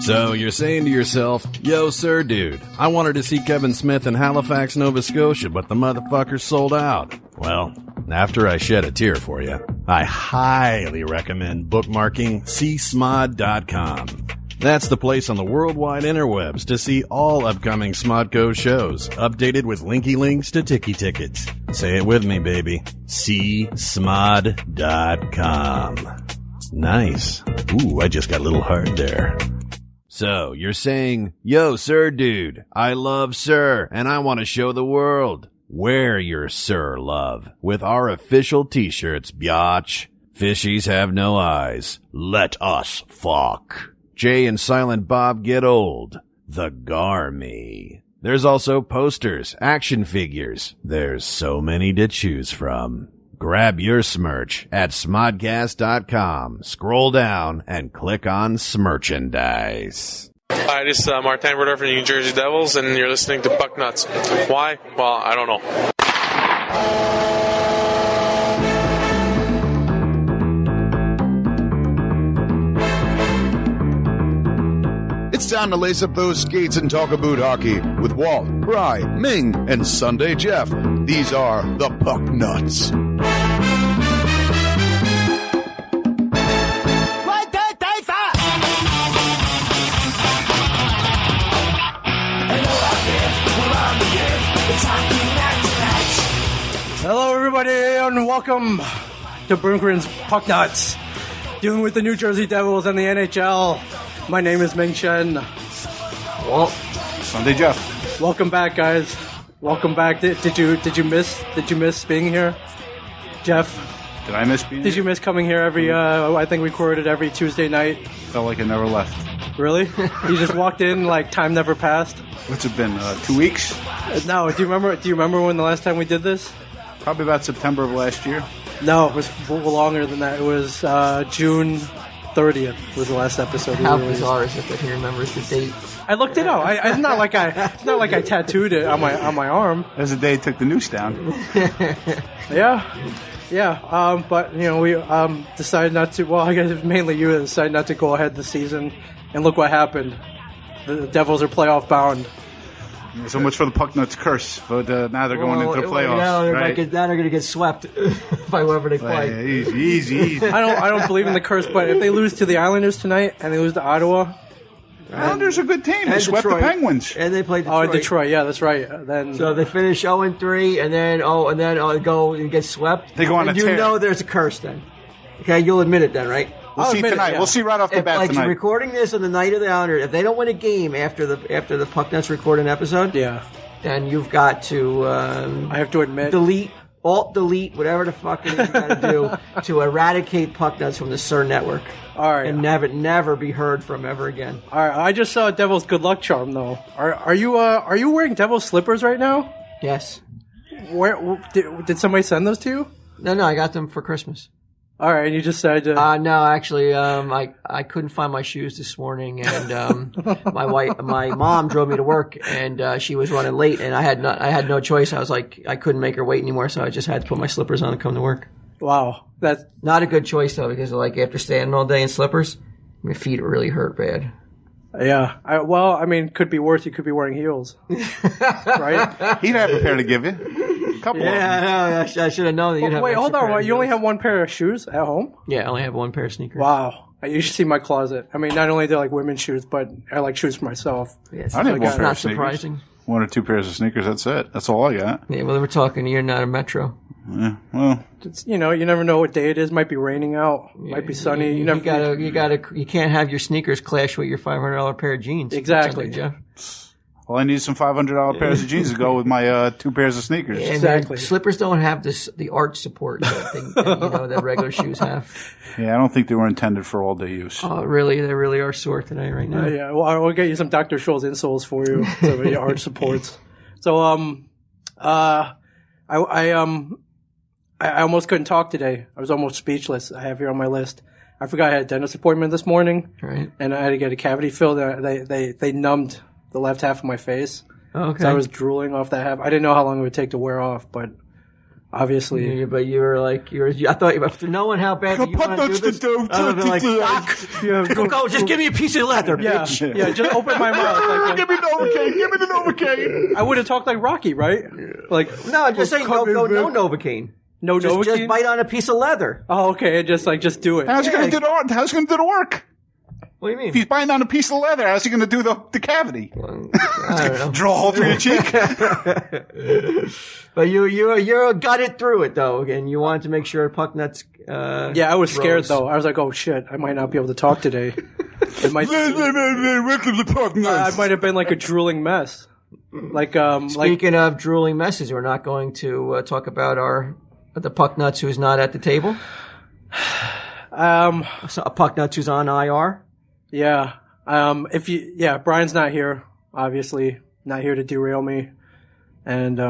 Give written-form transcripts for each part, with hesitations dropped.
So you're saying to yourself, yo, sir, dude, I wanted to see Kevin Smith in Halifax, Nova Scotia, but the motherfucker sold out. Well, after I shed a tear for you, I highly recommend bookmarking csmod.com. That's the place on the worldwide interwebs to see all upcoming Smodco shows, updated with linky links to Tiki Tickets. Say it with me, baby. csmod.com. Nice. Ooh, I just got a little hard there. So, you're saying, yo, sir, dude, I love sir, and I want to show the world. Wear your sir love with our official t-shirts, biatch. Fishies have no eyes. Let us fuck. Jay and Silent Bob get old. The Garmy. There's also posters, action figures. There's so many to choose from. Grab your smerch at smodcast.com. Scroll down and click on Smerchandise. Hi, this is Martin Brodeur from the New Jersey Devils, and you're listening to Pucknuts. Why? Well, I don't know. It's time to lace up those skates and talk about hockey with Walt, Bry, Ming, and Sunday Jeff. These are the Pucknuts. Hello, everybody, and welcome to Broomgren's Pucknuts, dealing with the New Jersey Devils and the NHL. My name is Ming Chen. Walt. Sunday Jeff. Welcome back, guys. Welcome back. Did you miss being here, Jeff? Did I miss being Did you miss coming here every? I think we recorded every Tuesday night. Felt like I never left. Really? You just walked in like time never passed. What's it been? 2 weeks? No. Do you remember when the last time we did this? Probably about September of last year. No, it was longer than that. It was June 30th was the last episode. How bizarre is it that he remembers the date? I looked it up. It's not like I tattooed it on my arm. That's the day he took the noose down. Yeah. But we decided not to. Well, I guess mainly you decided not to go ahead this season, and look what happened. The Devils are playoff bound. So much for the Pucknuts curse, but now they're going into the playoffs. Now they're right? now they're going to get swept by whoever they play. Easy. I don't believe in the curse, but if they lose to the Islanders tonight and they lose to Ottawa, Islanders are a good team. They swept Detroit. the Penguins, and they played Detroit. Oh, Detroit, yeah, that's right. Then so they finish 0-3, and then go and get swept. They go on and a tear. You know there's a curse then. Okay, you'll admit it then, right? We'll see tonight. We'll see right off the bat tonight. Recording this on the night of the Islanders, if they don't win a game after the Pucknuts record an episode, yeah, then you've got to. I have to admit, delete, whatever the fuck it is you got to do to eradicate Pucknuts from the CERN network. All right, and never be heard from ever again. All right, I just saw Devil's good luck charm though. Are you wearing Devil's slippers right now? Yes. Where did somebody send those to you? No, I got them for Christmas. All right, and you just said no, actually, I couldn't find my shoes this morning, and my mom drove me to work, and she was running late, and I had no choice. I was like, I couldn't make her wait anymore, so I just had to put my slippers on and come to work. Wow, that's not a good choice though, because after standing all day in slippers, my feet really hurt bad. Yeah, could be worse. You could be wearing heels, right? He'd have a pair to give you. Couple of them. I should have known that you'd have. Wait, hold on. You only have one pair of shoes at home? Yeah, I only have one pair of sneakers. Wow. You should see my closet. I mean, not only do I like women's shoes, but I like shoes for myself. Yes, I didn't have one pair not of sneakers. surprising. 1 or 2 pairs of sneakers. That's it. That's all I got. Yeah, well, we're talking. You're not a metro. Yeah, well, you never know what day it is. Might be raining out. Might be sunny. You can't have your sneakers clash with your $500 pair of jeans. Exactly, like, Jeff. Well, I need some $500 pairs of jeans to go with my 2 pairs of sneakers. Yeah, exactly. Slippers don't have the arch support that regular shoes have. Yeah, I don't think they were intended for all day use. Oh, really? They really are sore today, right now. Yeah, well, I'll get you some Dr. Scholl's insoles for you. So the arch supports. So, I almost couldn't talk today. I was almost speechless. I have here on my list. I forgot I had a dentist appointment this morning, right? And I had to get a cavity filled. They numbed the left half of my face. Okay. So I was drooling off that half. I didn't know how long it would take to wear off, but obviously. Yeah, but you were like, I thought after knowing how bad you want to do this, I would have been like, fuck. Yeah, Go, just give me a piece of leather, yeah, bitch. yeah. Just open my mouth. Like, Give me Novocaine. Give me the Novocaine. I would have talked like Rocky, right? Like, No, just say no Novocaine. no Novocaine. Just bite on a piece of leather. Oh, okay. Just do it. How's he going to do the? How's he going to do the work? What do you mean? If he's biting on a piece of leather, how's he going to do the cavity? I don't know. Draw a hole through your cheek. But you got it through it though, and you wanted to make sure Pucknuts. Yeah, I was scared though. I was like, oh shit, I might not be able to talk today. It might. Welcome to Pucknuts. I might have been like a drooling mess. Like Speaking of drooling messes, we're not going to talk about the Pucknuts who's not at the table. So a Pucknuts who's on IR. Yeah. Brian's not here, obviously. Not here to derail me. And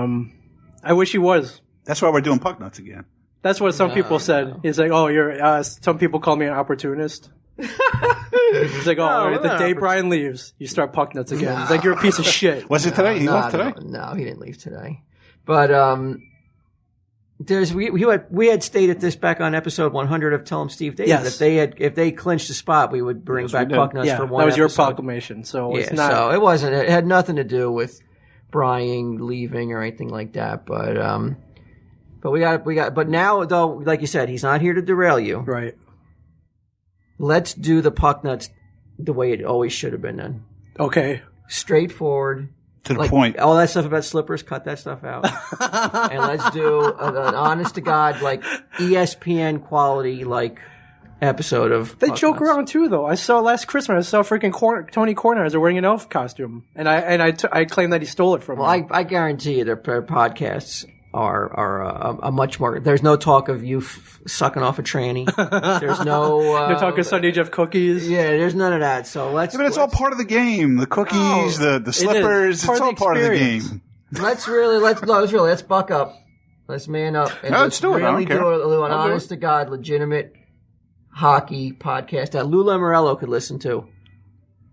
I wish he was. That's why we're doing Pucknuts again. That's what some people said. He's like, oh, you're some people call me an opportunist. He's like, oh, all right, the day Brian leaves, you start Pucknuts again. He's like, you're a piece of shit. Was it today? He left today? No, he didn't leave today. But we had stated this back on episode 100 of Tell 'em Steve Davis. Yes. If they clinched the spot, we would bring back Pucknuts Yeah, for one. that was your episode. proclamation. So Yeah, it's not. so it wasn't. It had nothing to do with Brian leaving or anything like that. But we got. But now, though, like you said, he's not here to derail you. Right. Let's do the Pucknuts the way it always should have been done. Okay. Straightforward. To the point. All that stuff about slippers, cut that stuff out. And let's do an honest to God, like ESPN quality, like episode of. They Pucknuts. joke around too, though. I saw last Christmas. I saw freaking Tony Kornheiser wearing an elf costume, and I claim that he stole it from Well, him. I guarantee you their podcasts are a much more. There's no talk of you sucking off a tranny. There's no. They're talking Sunday Jeff cookies. Yeah, there's none of that. So let's. Yeah, but it's all part of the game. The cookies, the slippers, Part it's of all the part of the experience. game. Let's buck up. Let's man up. And No, let's do it. I Really don't care. do an I'll do honest to God, legitimate hockey podcast that Lou Lamoriello could listen to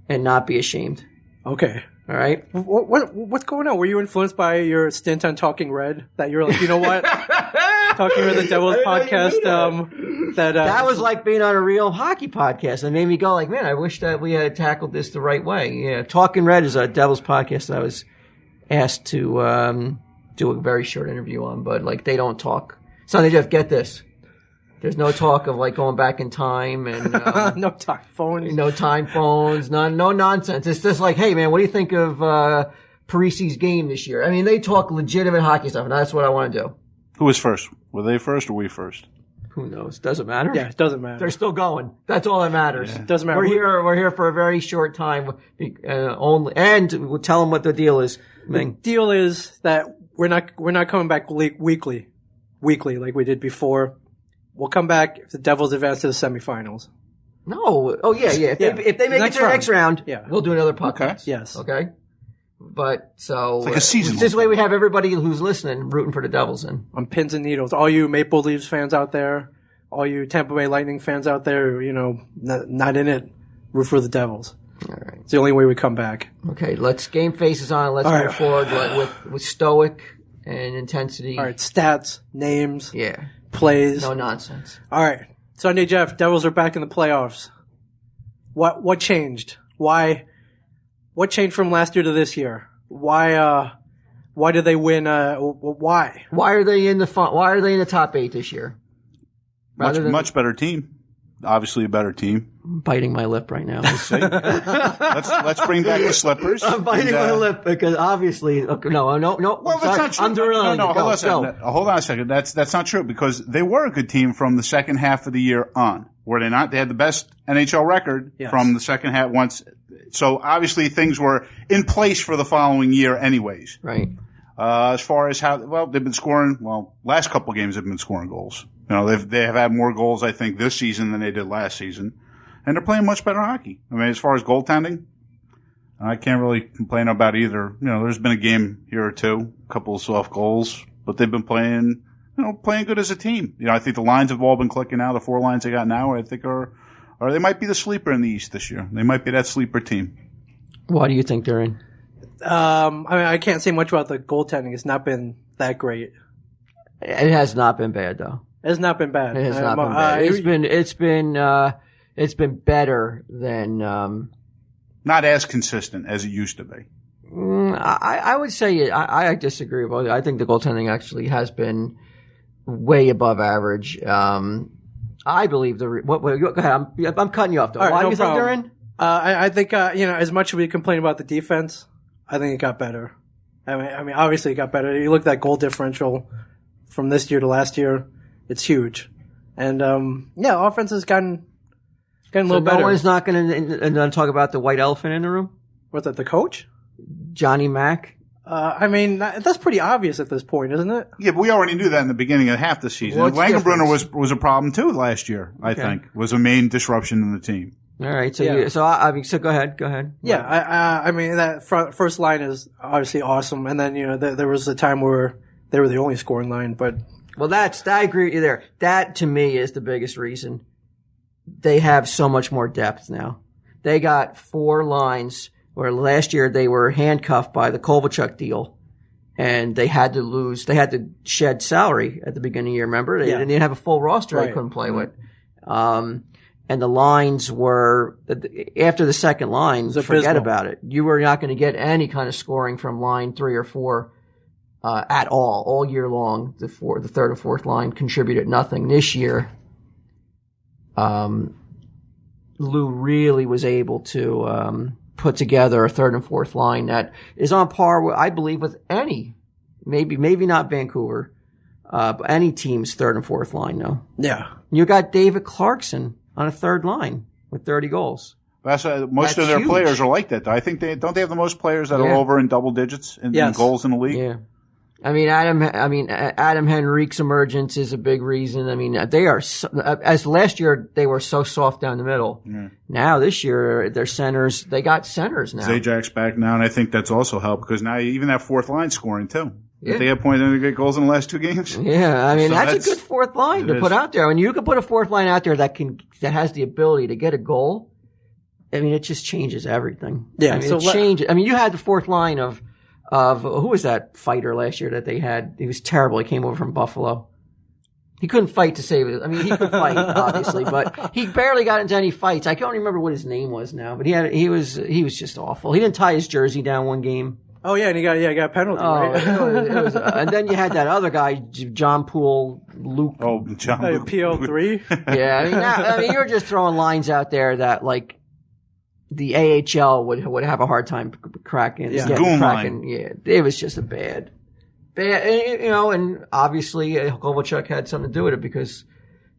and not be ashamed. Okay. All right. What's going on? Were you influenced by your stint on Talking Red? That you're like, you know what? Talking Red, the Devil's podcast. That was like being on a real hockey podcast. It made me go like, man, I wish that we had tackled this the right way. Yeah, Talking Red is a Devil's podcast that I was asked to do a very short interview on, but like they don't talk. Sunday Jeff, get this. There's no talk of like going back in time and no time phones. no time phones, no nonsense. It's just like, hey man, what do you think of Parisi's game this year? I mean, they talk legitimate hockey stuff, and that's what I want to do. Who was first? Were they first or we first? Who knows? Doesn't matter. Yeah, it doesn't matter. They're still going. That's all that matters. Doesn't matter. We're here for a very short time only, and we'll tell them what the deal is. The deal is that we're not coming back weekly like we did before. We'll come back if the Devils advance to the semifinals. No. Oh yeah. If they make it to the next round, we'll do another podcast. Okay. Yes. Okay. But so like a season. This way we have everybody who's listening rooting for the Devils in. On pins and needles. All you Maple Leafs fans out there, all you Tampa Bay Lightning fans out there, not in it, root for the Devils. All right. It's the only way we come back. Okay. Let's game faces on. Let's move forward with stoic and intensity. All right. Stats, names, Yeah. plays. No nonsense. All right. Sunday Jeff, Devils are back in the playoffs. What changed? Why? What changed from last year to this year? Why did they win? Why? Why are they in the Why are they in the top 8 this year? Much better team. Obviously a better team. I'm biting my lip right now. Let's bring back the slippers. I'm biting my lip because obviously no. Well, that's not true. I'm derailing. No, Go. hold on a second. That's not true because they were a good team from the second half of the year on. Were they not? They had the best NHL record from the second half once. So obviously things were in place for the following year anyways. Right. As far as they've been scoring, last couple of games they've been scoring goals. They have had more goals, I think, this season than they did last season. And they're playing much better hockey. I mean, as far as goaltending, I can't really complain about either. There's been a game here or two, a couple of soft goals, but they've been playing good as a team. I think the lines have all been clicking now. The 4 lines they got now, I think are they might be the sleeper in the East this year. They might be that sleeper team. Why do you think they're in? I can't say much about the goaltending. It's not been that great. It has not been bad though. It's not been bad. It has not been bad. It's been better than. Not as consistent as it used to be. I would say I disagree about it. I think the goaltending actually has been way above average. I believe go ahead. I'm cutting you off though. All right, Why no do you think they're problem. in? I think as much as we complain about the defense, I think it got better. I mean, obviously it got better. You look at that goal differential from this year to last year; it's huge. And offense has gotten a little better. No one's not going to talk about the white elephant in the room. What's that? The coach? Johnny Mack. I mean, that's pretty obvious at this point, isn't it? Yeah, but we already knew that in the beginning of half the season. What's Langenbrunner was a problem too last year. I think was a main disruption in the team. All right, so Yeah. so go ahead. Yeah, I mean that first line is obviously awesome, and then there was a time where they were the only scoring line, but Well, I agree with you there. That to me is the biggest reason. They have so much more depth now. They got 4 lines where last year they were handcuffed by the Kovalchuk deal, and they had to shed salary at the beginning of the year. Remember, they didn't have a full roster they Right. couldn't play with. And the lines were, after the second line, forget abysmal. about it. You were not going to get any kind of scoring from line 3 or 4 at all year long. The third or fourth line contributed nothing. This year, Lou really was able to put together a third and fourth line that is on par with, I believe, with any, maybe not Vancouver, but any team's third and fourth line now. yeah. You got David Clarkson on a third line with 30 goals. Most That's of their huge. players are like that, though. I think they have the most players that are over in double digits in Yes. goals in the league. Yeah. I mean, Adam Henrique's emergence is a big reason. I mean, they are, as last year, they were so soft down the middle. Now this year, their centers, they got centers now. Zajak's back now, and I think that's also helped because now you even have fourth line scoring too. Yeah. They have pointed to get goals in the last 2 games. Yeah, I mean, So that's a good fourth line to it put is. out there. And you can put a fourth line out there that has the ability to get a goal. I mean, it just changes everything. Yeah, I mean, so it changes. I mean, you had the fourth line of who was that fighter last year that they had? He was terrible. He came over from Buffalo. He couldn't fight to save it. I mean, he could fight, obviously, but he barely got into any fights. I can't remember what his name was now, but he was just awful. He didn't tie his jersey down one game. Oh yeah, and he got a penalty. Oh, Right? it was, and then you had that other guy, John Poole, Luke. Oh, John PL3. Yeah, I mean, you're just throwing lines out there that like the AHL would have a hard time cracking. Yeah. getting Goon cracking. line. Yeah, it was just a bad, and obviously Kovalchuk had something to do with it because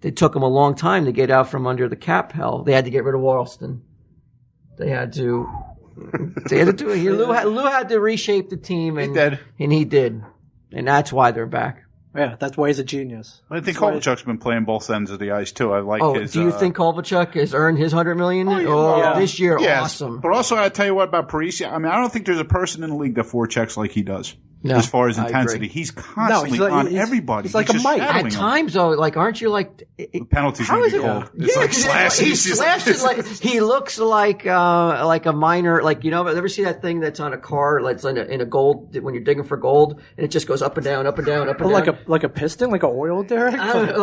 it took him a long time to get out from under the cap hell. They had to get rid of Walston. They had to do it. Lou had to reshape the team, and he did, and that's why they're back. Yeah, that's why he's a genius. I think Kovalchuk's been playing both ends of the ice too. I like his. Do you think Kovalchuk has earned his $100 million? yeah. This year, Yes, awesome. But also, I tell you what about Parise. I mean, I don't think there's a person in the league that forechecks like he does. No, as far as I intensity, agree. he's constantly like- on he's- everybody. he's like a just mite. shadowing At them. times, though, like, aren't you like? The penalties How need is to be it? called. It's like slashing. He slashes like he looks like a miner. Like ever see that thing that's on a car that's in a gold when you're digging for gold and it just goes up and down, up and down, up and down. Like a piston, like an oil derrick. I don't know,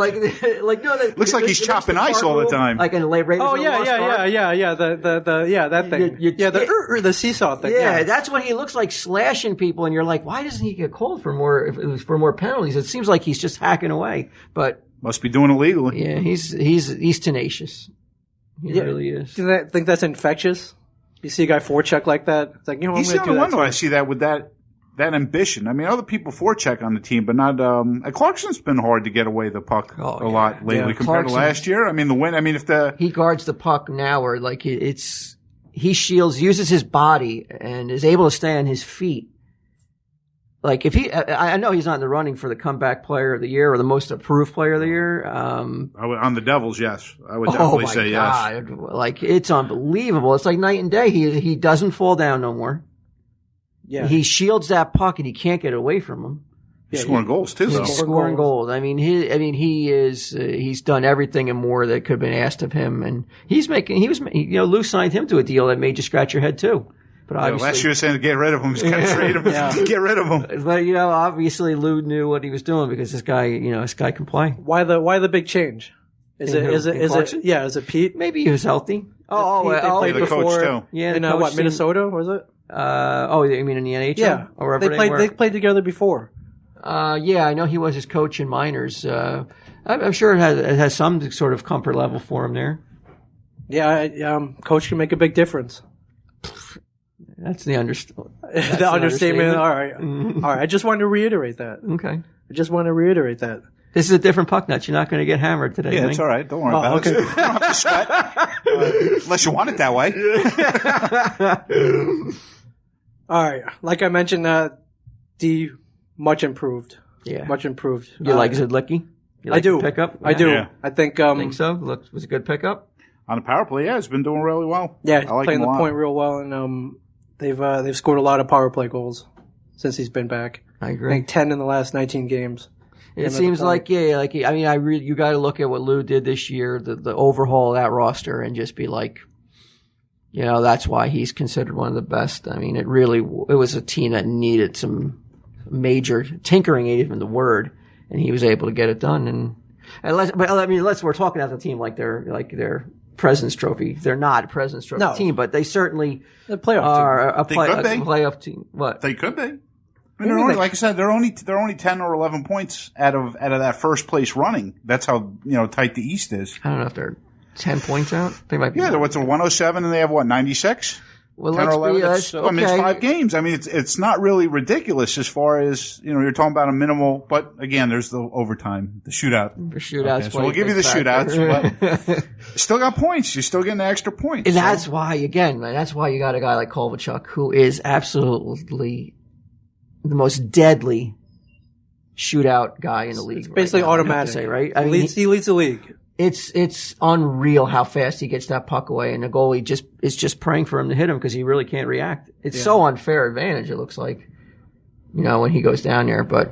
like no. Looks like he's chopping ice all the time. Like in Raiders Oh of the Lost Ark. yeah. That thing. The seesaw thing. Yeah, that's what he looks like, slashing people, and you're like, why doesn't he get called for more penalties? It seems like he's just hacking away, but Must be doing it legally. yeah, he's tenacious. He really is. Do you think that's infectious? You see a guy forecheck like that? It's like, I'm He's going the to do only that. one who I see that with that ambition. I mean, other people forecheck on the team, but not. Clarkson's been hard to get away the puck a lot lately Yeah, compared to last year. I mean, He guards the puck now, or like he uses his body and is able to stay on his feet. Like I know he's not in the running for the comeback player of the year or the most improved player of the year. on the Devils, yes, I would definitely say yes. God. Like it's unbelievable. It's like night and day. He doesn't fall down no more. Yeah. He shields that puck and he can't get away from him. He's scoring goals too, though. He's scoring goals. I mean, he's done everything and more that could have been asked of him. And Lou signed him to a deal that made you scratch your head too. But obviously, last year was saying to get rid of him. He's got to trade him. Get rid of him. but obviously Lou knew what he was doing because this guy can play. Why the big change? Is it Pete? Maybe he was healthy. Pete, they played the before coach too. Yeah, in the coach Minnesota was it? You mean in the NHL? Yeah, or wherever they played together before. Yeah, I know he was his coach in minors. I'm sure it has some sort of comfort level for him there. Yeah, coach can make a big difference. That's the understatement. The understatement. All right. All right. I just wanted to reiterate that. Okay. I just want to reiterate that. This is a different puck nuts. You're not going to get hammered today. Yeah, it's all right. Don't worry about it. You don't have to sweat. Unless you want it that way. All right. Like I mentioned, D much improved. Yeah. Much improved. You like Zidlicki? I do. Pickup? I do. Yeah. I think. Think so? Was a good pickup. On the power play, he's been doing really well. Yeah, he's I like playing him a the lot. point real well, and they've scored a lot of power play goals since he's been back. I I agree. think 10 in the last 19 games. It seems like you got to look at what Lou did this year, the overhaul of that roster, and just be like, that's why he's considered one of the best. I mean, it was a team that needed some major tinkering, ain't even the word, and he was able to get it done. We're talking as a team like they're President's Trophy. They're not a President's Trophy team, but they certainly The playoff are They could be. a playoff team. What? They could be. I mean, they're only, like I said, they're only 10 or 11 points out of that first place running. That's how tight the East is. I don't know if they're 10 points out. They might be. Yeah, they're what's a 107 and they have 96. Well, 10 or 11. okay. I mean, it's 5 games. I mean, it's not really ridiculous as far as you're talking about a minimal. But again, there's the overtime, the shootout. The shootouts. Okay, so we'll give you the shootouts, but still got points. You're still getting the extra points. And that's why, again, man, that's why you got a guy like Kovalchuk, who is absolutely the most deadly shootout guy in the league. basically right now, automatic. I have to say, right? I He mean, leads the league. it's unreal how fast he gets that puck away, and the goalie is just praying for him to hit him because he really can't react. It's so unfair advantage. It looks like, when he goes down there. But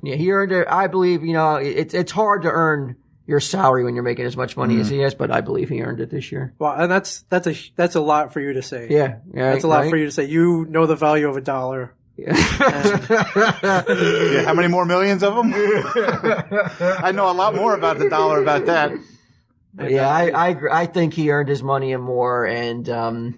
yeah, he earned it. I believe it's hard to earn your salary when you're making as much money as he has, but I believe he earned it this year. Well, and that's a lot for you to say. Yeah, That's a lot for you to say. You know the value of $1. Yeah, how many more millions of them? I know a lot more about the dollar about that. Yeah, I agree. I think he earned his money and more, and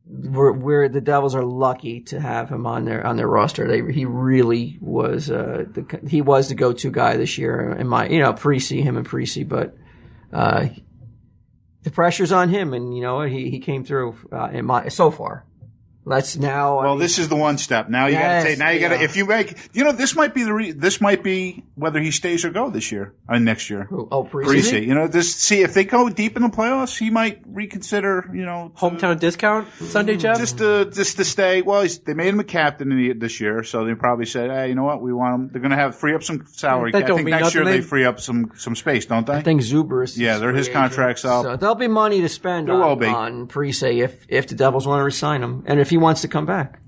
we're the Devils are lucky to have him on their roster. He really was he was the go-to guy this year in my him and Parisi, but the pressure's on him, and he came through so far. Let's now. Well, this is the one step. Now you got to take. Now you got to. yeah. If you make, this might be this might be whether he stays or go this year. Next year. Parisi. Parisi. Just see if they go deep in the playoffs, he might reconsider. Hometown discount Sunday, Jeff? Just to stay. Well, they made him a captain this year, so they probably said, "Hey, you know what? We want him." They're going to have free up some salary. That I don't think mean next year nothing. they free up some space, don't they? I think Zuber is. Yeah, they're his free agent. contract's up. So there'll be money to spend There will be. on Parisi if the Devils want to resign him, and if he wants to come back.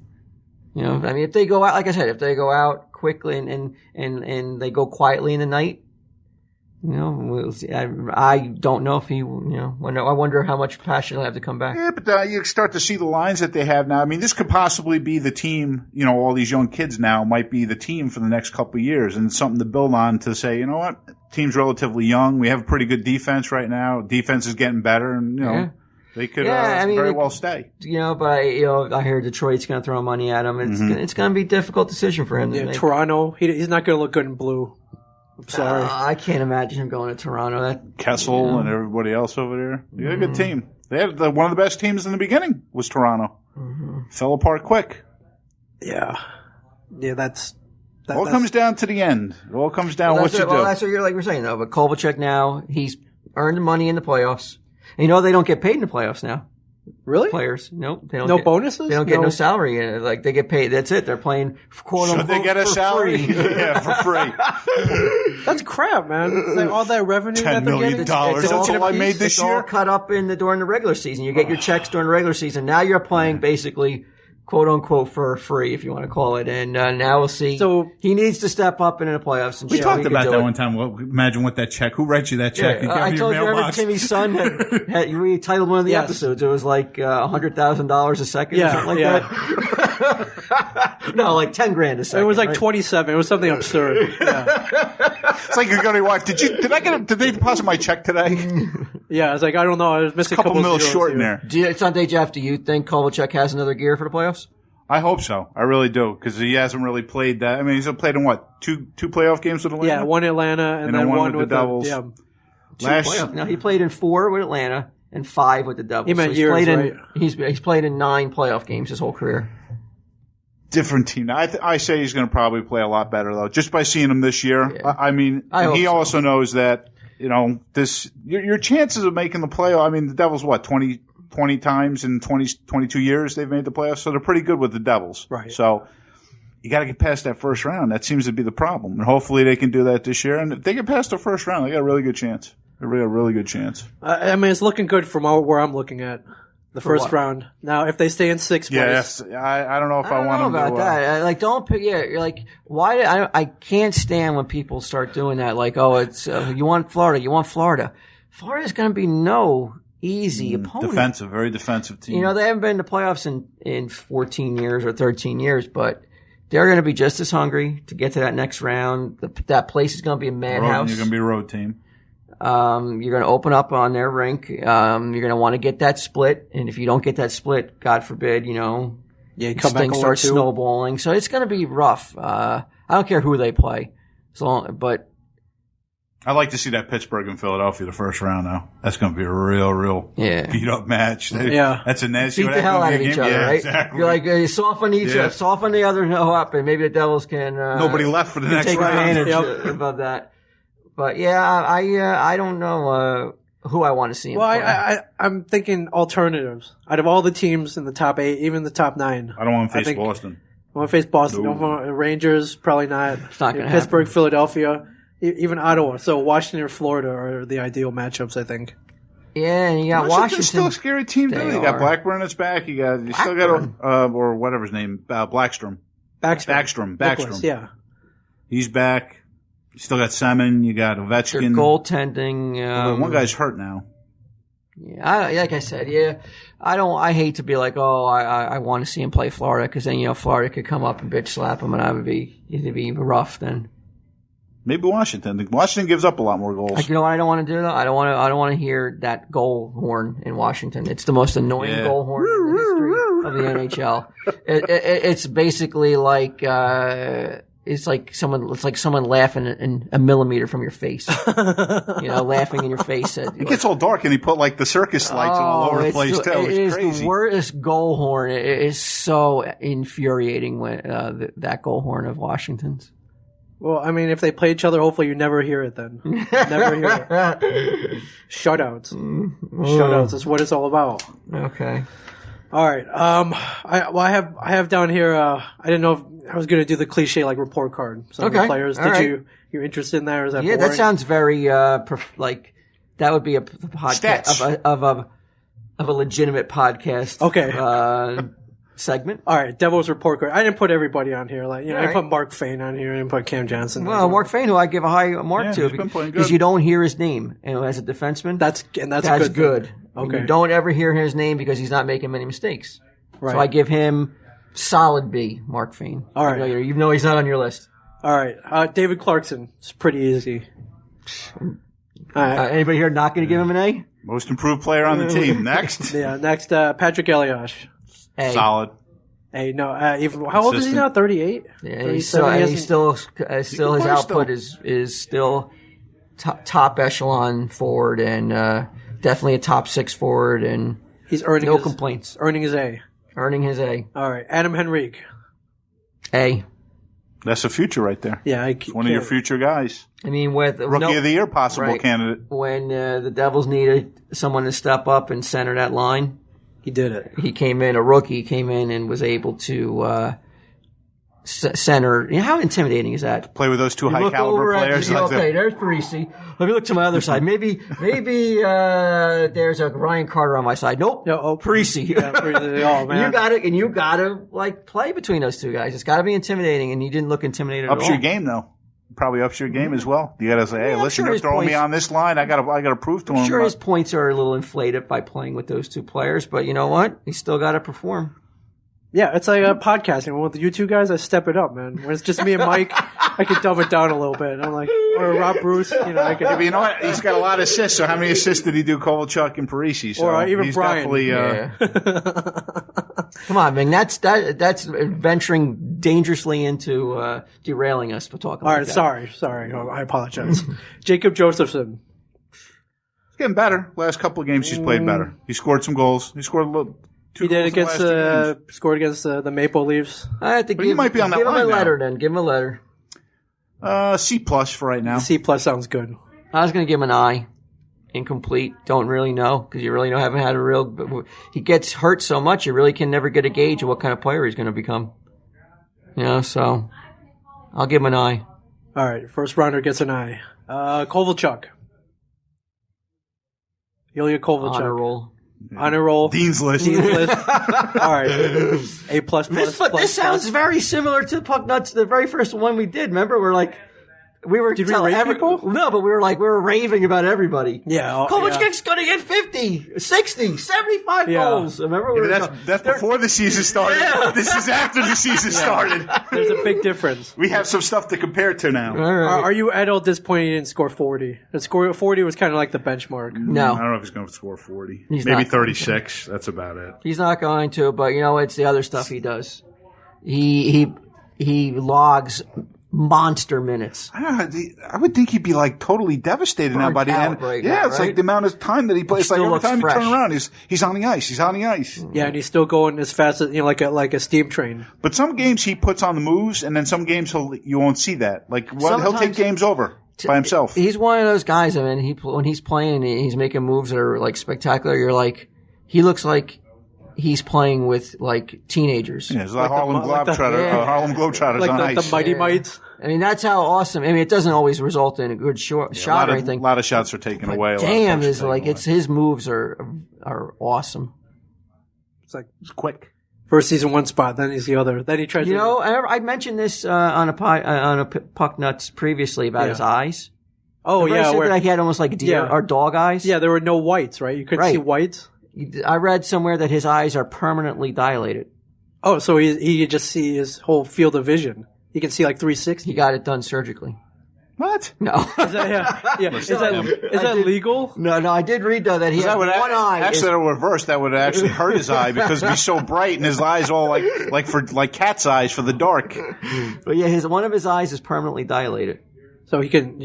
If they go out, like I said, if they go out quickly and they go quietly in the night, we'll see. I don't know if he, I wonder how much passion he'll have to come back. Yeah, but you start to see the lines that they have now. I mean, this could possibly be the team, all these young kids now might be the team for the next couple of years, and it's something to build on to say, you know what, team's relatively young. We have a pretty good defense right now. Defense is getting better, and, they could very well stay. But I hear Detroit's going to throw money at him. It's going to be a difficult decision for him to make. Toronto, he's not going to look good in blue. I'm sorry. I can't imagine him going to Toronto. Kessel and everybody else over there. They got a good team. They had one of the best teams in the beginning was Toronto. Fell apart quick. Yeah, that All comes down to the end. It all comes down to what you do. Well, that's what you're saying, though. But Kovalchuk now, he's earned money in the playoffs. And they don't get paid in the playoffs now. Really? Players. Nope. They don't No get, bonuses? They don't get no salary. They get paid. That's it. They're playing quote Should unquote they get a for salary? free. Yeah, for free. That's crap, man. It's like all that revenue that $10 they're million. getting. That's all I made this It's all year. cut up during the regular season. You get your checks during the regular season. Now you're playing basically quote unquote for free, if you want to call it. And now we'll see. So he needs to step up into the playoffs. And We show talked he can about do that it. one time. Well, imagine what that check. Who writes you that check? You I your told you, remember mailbox. Timmy's son had we titled one of the Yes. episodes. It was like $100,000 a second or something like that. No, like 10 grand a second. it was like right? 27. It was something absurd. Yeah. It's like you're going to watch. Did they deposit my check today? Yeah, it's like, I don't know. I was missing A couple mil zeros short in here. there. Sunday, Jeff, do you think Kovalchuk has another gear for the playoffs? I hope so. I really do, because he hasn't really played that. I mean, he's played in what, two playoff games with Atlanta? Yeah, one Atlanta and then one with the Devils. yeah. Now he played in 4 with Atlanta and 5 with the Devils. He meant he's years, played in, right? He's played in 9 playoff games his whole career. Different team. I say he's going to probably play a lot better, though, just by seeing him this year. Yeah. I mean, I and hope he so. also knows that, your chances of making the playoff, I mean, the Devils, 20 times in 22 years they've made the playoffs, so they're pretty good with the Devils. Right. So you got to get past that first round. That seems to be the problem. And hopefully they can do that this year. And if they get past the first round, they got a really good chance. They got a really good chance. I mean, it's looking good from where I'm looking at. The For first what? round. Now, if they stay in 6th place. Yes. I don't know if I, I don't want know them about to. that. Like, don't pick. Yeah, you're like, why? I can't stand when people start doing that. Like, oh, it's you want Florida. You want Florida. Florida's going to be no easy opponent. Defensive, very defensive team. You know, they haven't been to playoffs in 14 years or 13 years, but they're going to be just as hungry to get to that next round. That place is going to be a madhouse. You're going to be a road team. You're going to open up on their rink. You're going to want to get that split, and if you don't get that split, God forbid, Yeah, you come back things start 0-2. snowballing. So it's going to be rough. I don't care who they play, but I'd like to see that Pittsburgh and Philadelphia the first round now. That's going to be a real Yeah. beat up match. Yeah. That's a nasty. beat the hell out of each other, yeah, right? Exactly. You're like, you soften soften the other up, and maybe the Devils can. Nobody left for the next take round. advantage of that. But yeah, I don't know who I want to see. I'm thinking alternatives. Out of all the teams in the top 8, even the top 9. I don't want to I face think- Boston. I want to face Boston. No. Don't want Rangers, probably not. It's not gonna Pittsburgh, happen. Philadelphia, even Ottawa. So Washington or Florida are the ideal matchups, I think. Yeah, and you got Washington's Washington. still a scary team, They too. You got are. Blackburn that's back. You still got or whatever his name, Blackstrom. Backstrom. Backstrom. Nicholas, yeah. He's back. You still got Semin. You got Their Ovechkin. goaltending. Well, one guy's hurt now. Yeah, like I said, I hate to be like, oh, I want to see him play Florida, because then, Florida could come up and bitch slap him, and it'd be rough then. Maybe Washington. Washington gives up a lot more goals. Like, you know what I don't want to do though? I don't want to hear that goal horn in Washington. It's the most annoying Yeah. goal horn in the history of the NHL. It's basically like it's like someone laughing in a millimeter from your face. Laughing in your face. It gets all dark, and he put like the circus lights all over the place too. It is It's crazy. the worst goal horn. It is so infuriating when that goal horn of Washington's. Well, I mean, if they play each other, hopefully you never hear it then. Never hear it. Shutouts. Shutouts is what it's all about. Okay. All right. I have down here. I didn't know if I was going to do the cliche like report card. Some of the Okay. players. All Did right. you interested in that, or is that Yeah, boring? that sounds very like that would be a podcast Stats. of a legitimate podcast. Okay. Segment. All right, Devils report card. I didn't put everybody on here. Like, I All right. put Mark Fane on here. I didn't put Cam Johnson. Well, Mark Fane, who I give a high mark Yeah, to, he's been playing good. because you don't hear his name, and as a defenseman, That's a that's good. good. thing. And Okay. you don't ever hear his name because he's not making many mistakes. Right. So I give him solid B, Mark Fane. All right. You know he's not on your list. All right. David Clarkson. It's pretty easy. All right. Anybody here not going to give him an A? Most improved player on the team. Next. Yeah. Next, Patrick Elias. A. Solid. Hey, no. Even how old is he now? 38. Yeah, he's still his play output is still top echelon forward, and definitely a top 6 forward, and He's earning no his, complaints. Earning his A. Earning his A. All right. Adam Henrique. A. That's the future right there. Yeah. One of your future guys. I mean, with Rookie of the Year possible Right. candidate. when the Devils needed someone to step up and center that line, He did it. he came in. A rookie came in and was able to center. You know, how intimidating is that? Play with those two high Look caliber over players. at, okay, there's Parisi. Let me look to my other side. Maybe there's a Ryan Carter on my side. Nope. Yeah, Parisi. Yeah, Parisi. Oh, man. You gotta like play between those two guys. It's gotta be intimidating, and he didn't look intimidated Ups at all. your game though. Probably ups your game as well. You gotta say, hey, I'm listen, sure they're his throwing me points- on this line. I gotta prove to I'm him. sure his points are a little inflated by playing with those two players, but you know what? He's still gotta perform. Yeah, it's like podcasting. With you two guys, I step it up, man. When it's just me and Mike, I can dumb it down a little bit. I'm like, or Rob Bruce, I can. But you know what? He's got a lot of assists. So how many assists did he do, Kovalchuk and Parisi? So Or even he's Brian. definitely. Come on, man. That's venturing dangerously into derailing us for talking. All like right, that. sorry. Oh, I apologize. Jacob Josephson. Getting better. Last couple of games, he's played better. He scored some goals. He scored a little. He did against scored against the Maple Leafs. I have to But he might be on that give him line a now. letter then. Give him a letter. C+ for right now. C+ sounds good. I was going to give him an I. Incomplete. Don't really know because you really haven't had a real. He gets hurt so much, you really can never get a gauge of what kind of player he's going to become. You know, so I'll give him an I. All right, first rounder gets an I. Kovalchuk. Ilya Kovalchuk. Honor roll. Honor roll. Dean's list. Dean's list. All right. A++. This sounds very similar to Puck Nuts, the very first one we did. Remember, we were Did we telling rate people? No, but we were raving about everybody. Yeah. Kovalchuk's going to get 50, 60, 75 Yeah. goals. Remember, we were That's before the season started. Yeah. This is after the season started. There's a big difference. We have some stuff to compare to now. all right. Are you at all disappointed he didn't score 40? The score 40 was kind of like the benchmark. I No, don't know if he's going to score 40. He's Maybe not. 36. That's about it. he's not going to. But you know, it's the other stuff he does. He logs monster minutes. I don't know. I would think he'd be like totally devastated now Burnt by the out end. right Yeah, now, it's right? like the amount of time that he plays. It's like still every looks time you turn fresh. around, he's on the ice. He's on the ice. Yeah, and he's still going as fast as like a steam train. But some games he puts on the moves, and then some games you won't see that. Like he'll take Sometimes- games over by himself. He's one of those guys. I mean, when he's playing, he's making moves that are like spectacular. You're like, he looks like he's playing with like teenagers. Yeah, it's like Like the Harlem mo- like the- Globetrotters. yeah. Harlem Globetrotters on Like the ice. Mighty Mites. I mean, that's how awesome. I mean, it doesn't always result in a good shot or a anything. lot of shots are taken away. a lot of Damn, pucks are is taken like away. it's his moves are awesome. It's like It's quick. first he's in one spot, then he's the other. Then he tries You to. know, I mentioned this on a Puck Nuts previously about Yeah. his eyes. Oh Remember I yeah, said where that he had almost like deer Yeah. or dog eyes. yeah, there were no whites, right? You couldn't Right. see whites. I read somewhere that his eyes are permanently dilated. Oh, so he could just see his whole field of vision. He can see like 360. He got it done surgically. What? No. Is that, yeah. Is that legal? No, I did read though that he has That would one eye. actually that would reverse. That would actually hurt his eye because it'd be so bright and his eyes all like cat's eyes for the dark. But yeah, one of his eyes is permanently dilated. So he can.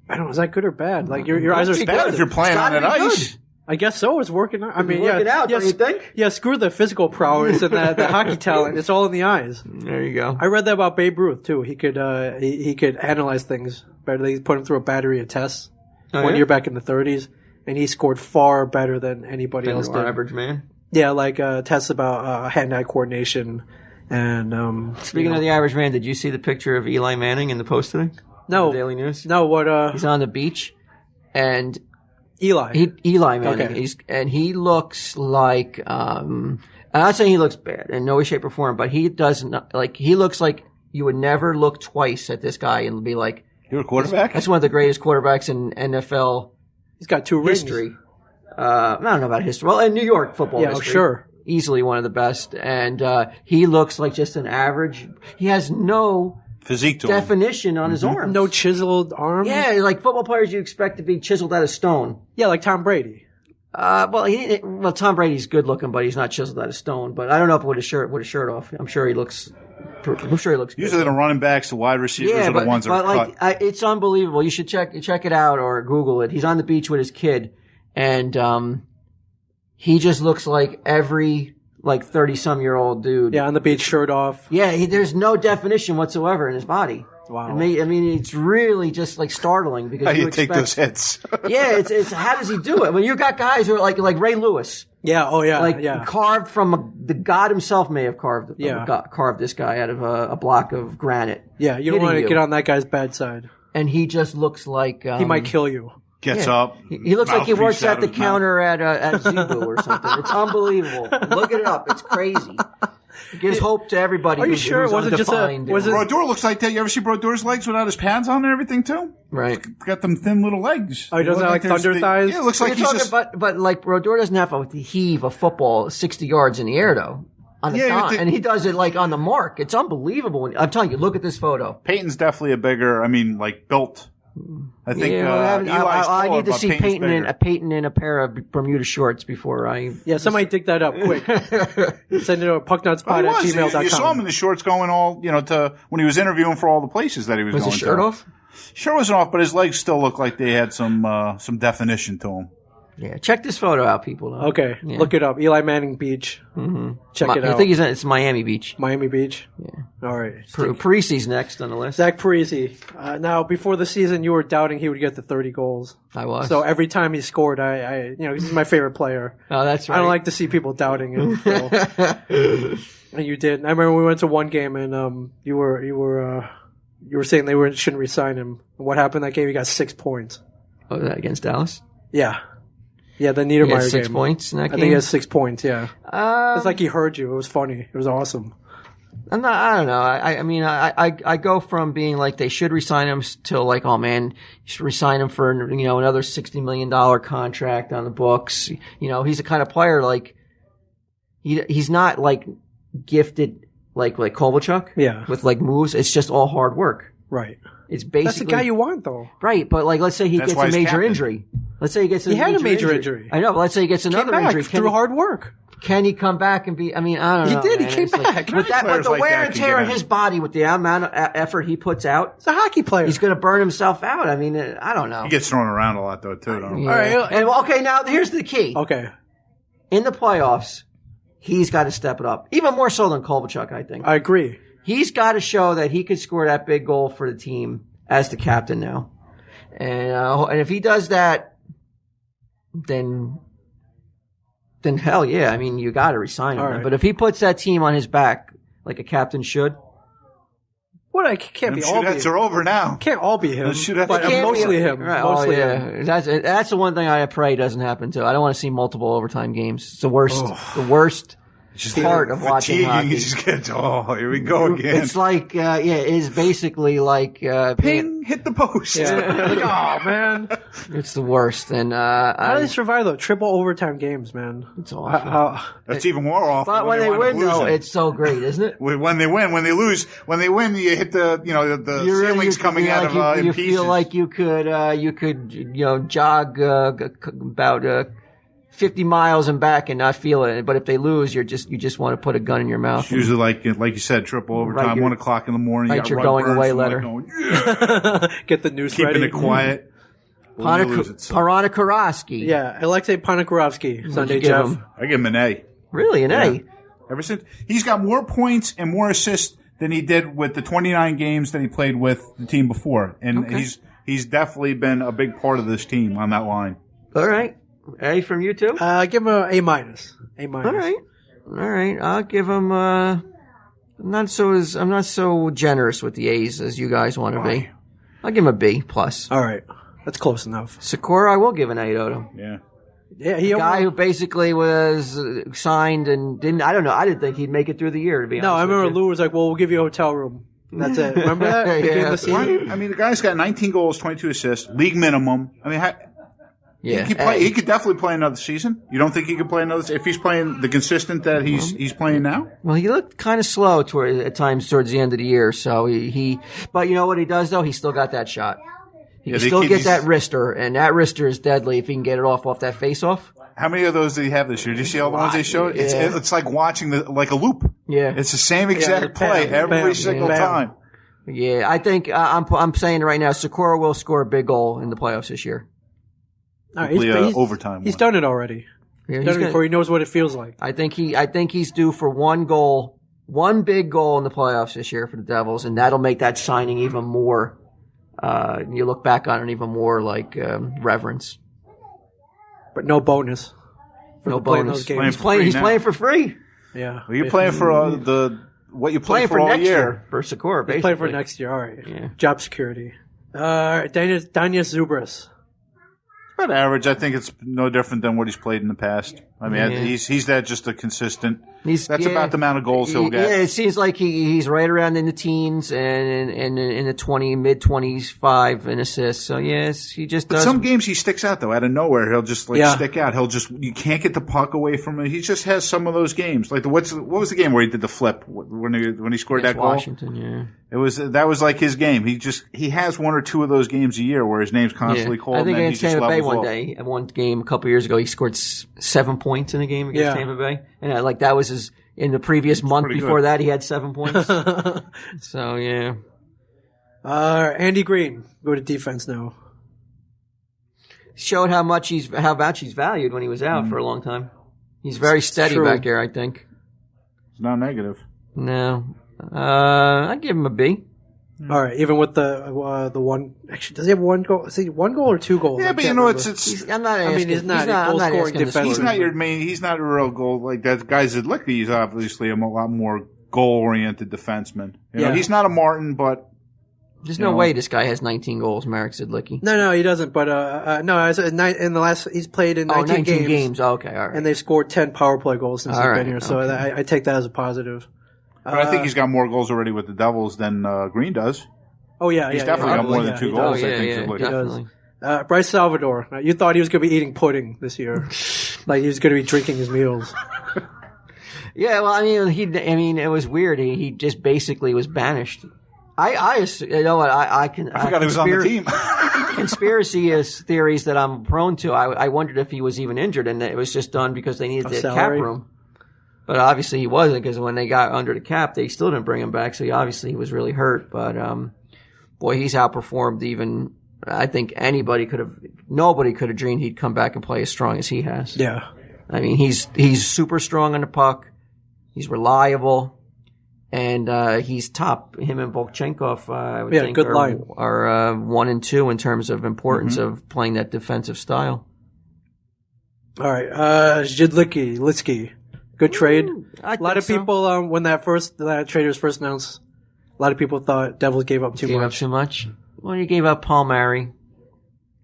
I don't know. Is that good or bad? Like your eyes are. Pretty Bad good. if you're playing It's on gotta that be ice. good. I guess so. It's working out. I mean, Working out, don't you sc- think? Yeah, screw the physical prowess and the hockey talent. It's all in the eyes. There you go. I read that about Babe Ruth too. He could he could analyze things better. They put him through a battery of tests Oh, one yeah? year back in the 30s, and he scored far better than anybody else Our did. average man. Yeah, like tests about hand-eye coordination and Speaking of the average man, did you see the picture of Eli Manning in the Post today? no, The Daily News. no, what He's on the beach, and Eli? Eli Manning. Okay. He looks like. I'm not saying he looks bad in no way, shape, or form, but he doesn't like. He looks like you would never look twice at this guy and be like, You're a quarterback? "That's one of the greatest quarterbacks in NFL He's got 2 rings. history." I don't know about history. Well, in New York football Yeah, history, sure. easily one of the best. And he looks like just an average. He has no Physique to him. definition on his arms. No chiseled arms. Yeah, like football players, you expect to be chiseled out of stone. Yeah, like Tom Brady. Well, Tom Brady's good looking, but he's not chiseled out of stone. But I don't know if with his shirt off. I'm sure he looks good. Usually the running backs, the wide receivers Yeah, are the ones that are like cut. it's unbelievable. You should check it out or Google it. He's on the beach with his kid, and he just looks like every 30-some-year-old dude. Yeah, on the beach, shirt off. Yeah, there's no definition whatsoever in his body. Wow. I mean, it's really just like startling because How you you take expect, those hits? Yeah, it's how does he do it? When you got guys who are like Ray Lewis. Yeah. Oh yeah. Like yeah. carved from the god himself may have carved Yeah. carved this guy out of a block of granite. Yeah. You don't hitting want to you. get on that guy's bad side. And he just looks like He might kill you. Gets up. He looks like he mouthpiece works out at the of his mouth. counter at Zebu or something. It's unbelievable. Look it up. It's crazy. It gives hope to everybody. Are you who's, sure it who's wasn't just a- undefined was and- it- Brodeur looks like that. You ever see Brodeur's legs without his pads on and everything too? right? Got them thin little legs. Oh, he doesn't Look have, like, there's thunder thighs? Yeah, it looks like You're he's talking just. but like Brodeur doesn't have to heave a football 60 yards in the air though. On the Yeah, dot, but and he does it like on the mark. It's unbelievable. I'm telling you, look at this photo. Peyton's definitely a bigger. I mean, like built. I think Yeah, well, Eli's I taller, need to but see Peyton's Peyton in a pair of Bermuda shorts before I. Yeah. Somebody dig that up quick. Send it to pucknutspod He at was. gmail.com. You saw him in the shorts going all, to when he was interviewing for all the places that he was Was going his shirt to. off? Shirt wasn't off, but his legs still looked like they had some definition to them. Yeah, check this photo out, people. Though. Okay. Yeah. Look it up. Eli Manning Beach. Mm-hmm. Check it I out. think it's Miami Beach. Miami Beach. Yeah. All right. Parisi's next on the list. Zach Parisi. Now, before the season, you were doubting he would get to 30 goals. I was. So every time he scored, he's my favorite player. Oh, that's right. I don't like to see people doubting him. So. And you did. I remember we went to one game and you were saying they shouldn't re-sign him. What happened that game? He got 6 points. Oh, that against Dallas. Yeah. Yeah, the He had Niedermeyer 6 game. points in that I game. think he has 6 points. Yeah. It's like he. he heard you. It was funny. It was awesome. I don't know. I mean, I go from being like they should resign him to like, oh man, you should resign him for another $60 million contract on the books. He's the kind of player like he's not like gifted like Kovalchuk. Yeah. With like moves, it's just all hard work. Right. It's basically That's the guy you want, though. right. But like, let's say he That's gets why a he's major captain. injury. Let's say he gets He had a major injury. I know, but let's say he gets Came another back injury. through hard work. Can he come back and be? I mean, I don't know. He did. He man. came It's like- back. with that, but players the like wear that and can tear get in in. his body with the amount of effort he puts out, He's a hockey player. he's going to burn himself out. I mean, I don't know. He gets thrown around a lot though too. Don't he? Yeah. All right, And okay, now here's the key. Okay. In the playoffs, he's got to step it up, even more so than Kovalchuk. I think I agree. he's got to show that he could score that big goal for the team as the captain now. And if he does that, then hell yeah. I mean, you got to resign him. All right. But if he puts that team on his back like a captain should, What? I can't Them be all be. shootout are over now. Can't all be him. The shootout- But It can't mostly be- him. Right, Mostly oh, him. yeah. That's the one thing I pray doesn't happen too. I don't want to see multiple overtime games. It's the worst. The worst part of watching Fatiguing. hockey. You just get, here we go again. It's like, it is basically like, Ping, hit the post. Yeah. Like, oh man, it's the worst. And, how do they survive though? Triple overtime games, man. it's awful. That's even more awful. But when they wind up win, though, losing. it's so great, isn't it? When they win, when they lose, when they win, you hit the ceilings coming out of you in pieces. feel like you could jog about 50 miles and back and not feel it. But if they lose, you just want to put a gun in your mouth. It's usually like you said, triple overtime, Write your- 1:00 in the morning. write you got your Rod going Burns away from, like, letter. going, yeah, Get the news keeping ready. it quiet. When you lose, it's- Paranakarosky. Yeah, Alexei Panikarovsky, Sunday you give Jeff. him? I give him an A. Really, an A. Ever since he's got more points and more assists than he did with the 29 games that he played with the team before, and Okay. he's definitely been a big part of this team on that line. All right. A from you too? Give him a minus. A minus. All right. I'll give him. I'm not so generous with the A's as you guys want to be. I'll give him a B plus. All right, that's close enough. Sakura, I will give an A to. Yeah. Yeah, he Guy who basically was signed and didn't. I don't know. I didn't think he'd make it through the year. To be honest. No, I remember with you. Lou was like, "Well, we'll give you a hotel room." That's it. Remember that? Yeah. Beginning of the season? I mean, the guy's got 19 goals, 22 assists, league minimum. I mean, Yeah. he could definitely play another season. You don't think he could play another? If he's playing the consistent that he's playing now? Well, he looked kind of slow at times towards the end of the year. So he but you know what he does though? He still got that shot. He Yeah, can they still keep get these- that wrister, and that wrister is deadly if he can get it off that face-off. How many of those did he have this year? Did you see all the ones they showed? Yeah. It's like watching like a loop. Yeah. It's the same exact bam, play every bam, single bam. time. Yeah, I think I'm saying it right now. Sakura will score a big goal in the playoffs this year. All right, Hopefully, overtime He's one. done it already. Yeah, Done it before. He knows what it feels like. I think he's due for one big goal in the playoffs this year for the Devils, and that'll make that signing even more. You look back on it even more like reverence. But no bonus No playing bonus. those games. He's playing. He's now. playing for free. Yeah. Well, you're playing for what you play Playing for for all next year. year for Secor. He's playing for next year. All right. Yeah. Job security. Daniel Zubris. About average. I think it's no different than what he's played in the past. I mean, Yeah. he's that just a consistent. That's about the amount of goals he'll get. Yeah, it seems like he's right around in the teens and in the mid-20s, 5 in assists. So yes, he just But does. some games he sticks out though. Out of nowhere, he'll just Yeah. stick out. You can't get the puck away from him. He just has some of those games. Like what was the game where he did the flip when he scored that against goal? Washington, yeah. That was like his game. He has one or two of those games a year where his name's constantly called. I think and then he against just Tampa Bay levels one off. day, at one game a couple years ago, he scored 7 points in a game against Yeah. Tampa Bay, and that was his. In the previous month pretty before good. that, he had 7 points. So yeah, Andy Green. Go to defense now. showed how much he's valued when he was out for a long time. He's very steady true. back there, I think. It's not negative. No, I'd give him a B. All right. Even with the one. Actually, does he have one goal? Is he one goal or 2 goals? Yeah, I but you can't know remember. it's. I'm not asking. he's not a I'm not goal-scoring asking him to score. defenseman. He's not your main. He's not a real goal like that. Guy Zidlicki, he's obviously a lot more goal-oriented defenseman. You know, Yeah. he's not a Martin, but There's You no know. way this guy has 19 goals, Marek Zidlicki. No, he doesn't. But no, I said in the last he's played in 19, 19 games, Oh, okay, all right. and they've scored 10 power play goals since All he's right, been here. So okay. I take that as a positive. but I think he's got more goals already with the Devils than Green does. Oh yeah, He's yeah, definitely yeah, got more than yeah, 2 he goals. does. Oh, I yeah, think yeah, Zidlicki. definitely. Bryce Salvador. You thought he was going to be eating pudding this year, like he was going to be drinking his meals. Yeah, well, I mean, it was weird. He just basically was banished. You know what? I forgot he was on the team. Conspiracy theories that I'm prone to. I wondered if he was even injured, and it was just done because they needed the cap salary? room. But obviously he wasn't, because when they got under the cap, they still didn't bring him back. So he was really hurt. But boy, he's outperformed even. I think nobody could have dreamed he'd come back and play as strong as he has. Yeah, I mean, he's super strong on the puck. He's reliable, and he's top. Him and Volchenkov, I would think, good line. are 1 and 2 in terms of importance of playing that defensive style. all right. Litsky, good trade. I A lot think of so. people when that trade was first announced, a lot of people thought Devils gave up too Gave up much. too much. Well, you gave up Palmieri.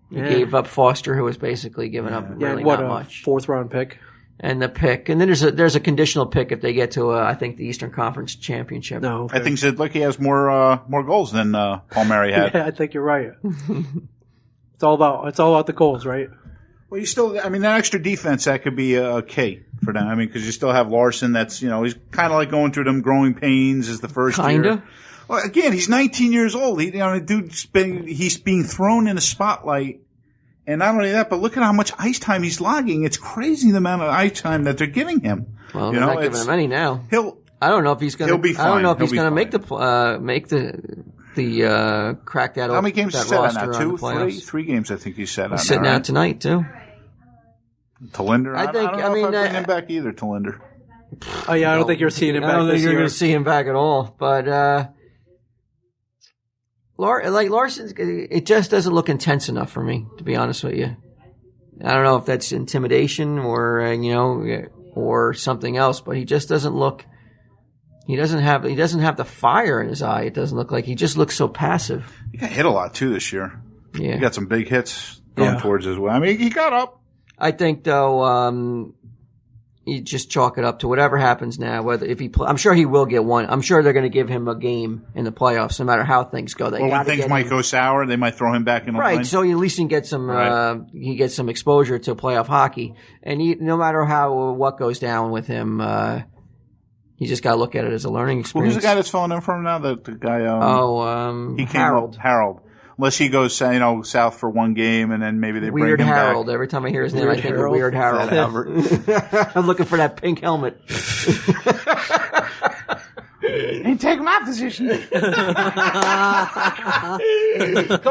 You Yeah. gave up Foster, who was basically giving up Yeah, really what not a much. 4th round pick. And the pick, and then there's a conditional pick if they get to I think the Eastern Conference Championship. No, I think Zidlicki has more goals than Palmieri had. Yeah, I think you're right. It's all about the goals, right? Well, that extra defense, that could be a key for them. I mean, because you still have Larson that's, he's kind of like going through them growing pains as the first year. Kinda. Well, again, he's 19 years old. He's being thrown in a spotlight. And not only that, but look at how much ice time he's logging. It's crazy the amount of ice time that they're giving him. Well, they're not giving him any now. He'll I don't know if he's going to. He'll be I don't fine. know if he's He'll going be to make the crack that. How many games that is he set out roster now? on 2, the 3? playoffs. 3 games I think he's set out He's sitting now, out right? tonight too. Talinder? I think- don't know I mean, if I'd bring him back either, Talinder. Oh yeah, I don't think you're seeing him I back don't think this you're year. going to see him back at all. But Larson's, it just doesn't look intense enough for me, to be honest with you. I don't know if that's intimidation or or something else, but he just doesn't look. He doesn't have the fire in his eye. It doesn't look like he just looks so passive. He got hit a lot too this year. Yeah, He got some big hits going towards his way. I mean, he got up. I think though, you just chalk it up to whatever happens now. Whether if he, I'm sure he will get one. I'm sure they're going to give him a game in the playoffs, no matter how things go. They Or when gotta things get might him. go sour, they might throw him back in the line. Right, so at least he can get some. Right. He gets some exposure to playoff hockey, and no matter what goes down with him, you just got to look at it as a learning Well, experience. who's the guy that's filling in for him now? The guy. He came Harold. Up, Harold. Unless he goes, south for one game, and then maybe they Weird bring him Harold. back. Every time I hear his name, Weird I think Harold. of Weird Harold. Fat Albert. I'm looking for that pink helmet. He take my position. Come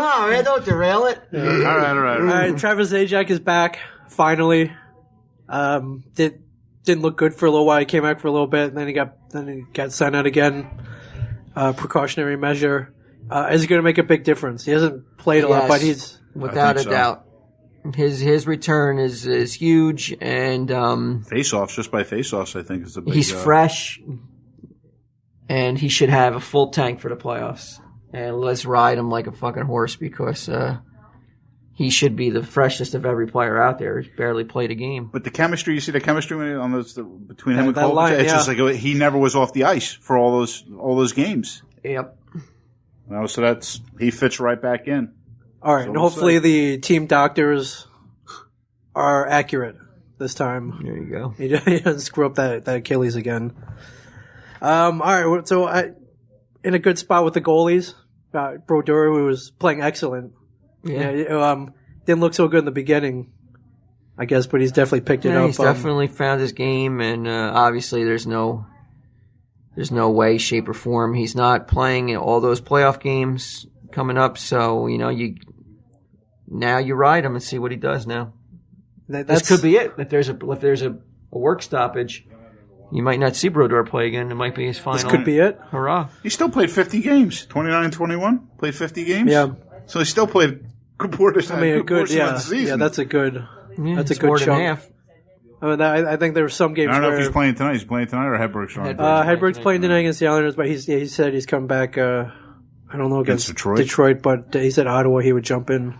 on, man! Don't derail it. All right. All right, Travis Zajac is back finally. Didn't look good for a little while. He came back for a little bit, and then he got sent out again. Precautionary measure. Is he going to make a big difference? He hasn't played a lot, Yes. but he's Without a think so. doubt. His return is huge, and Face-offs, just by face-offs, I think is the big. he's fresh, and he should have a full tank for the playoffs. And let's ride him like a fucking horse because he should be the freshest of every player out there. He's barely played a game. But the chemistry, you see the chemistry on between him and that Kovacic. line, It's yeah. just like he never was off the ice for all those games. Yep. So he fits right back in. All right, So and we'll hopefully see. the team doctors are accurate this time. There you go. He doesn't screw up that Achilles again. All right, so in a good spot with the goalies. Brodeur, who was playing excellent. Yeah. Didn't look so good in the beginning, I guess, but he's definitely picked it up. He's definitely found his game, and obviously there's no way, shape, or form he's not playing in all those playoff games coming up. So you ride him and see what he does now. This could be it. If there's a work stoppage, you might not see Brodeur play again. It might be his final. This could be it. Hurrah! He still played 50 games, 29-21. Played 50 games. Yeah. So he still played a good portion. I mean, a good, portion of the yeah, season. that's a good. Yeah, That's a it's good more than chunk. half. I mean, I think there were some games I don't know where if he's playing tonight. He's playing tonight or Hedberg's on. Hedberg's playing tonight against the Islanders, but he said he's coming back. I don't know against Detroit? but he said Ottawa he would jump in.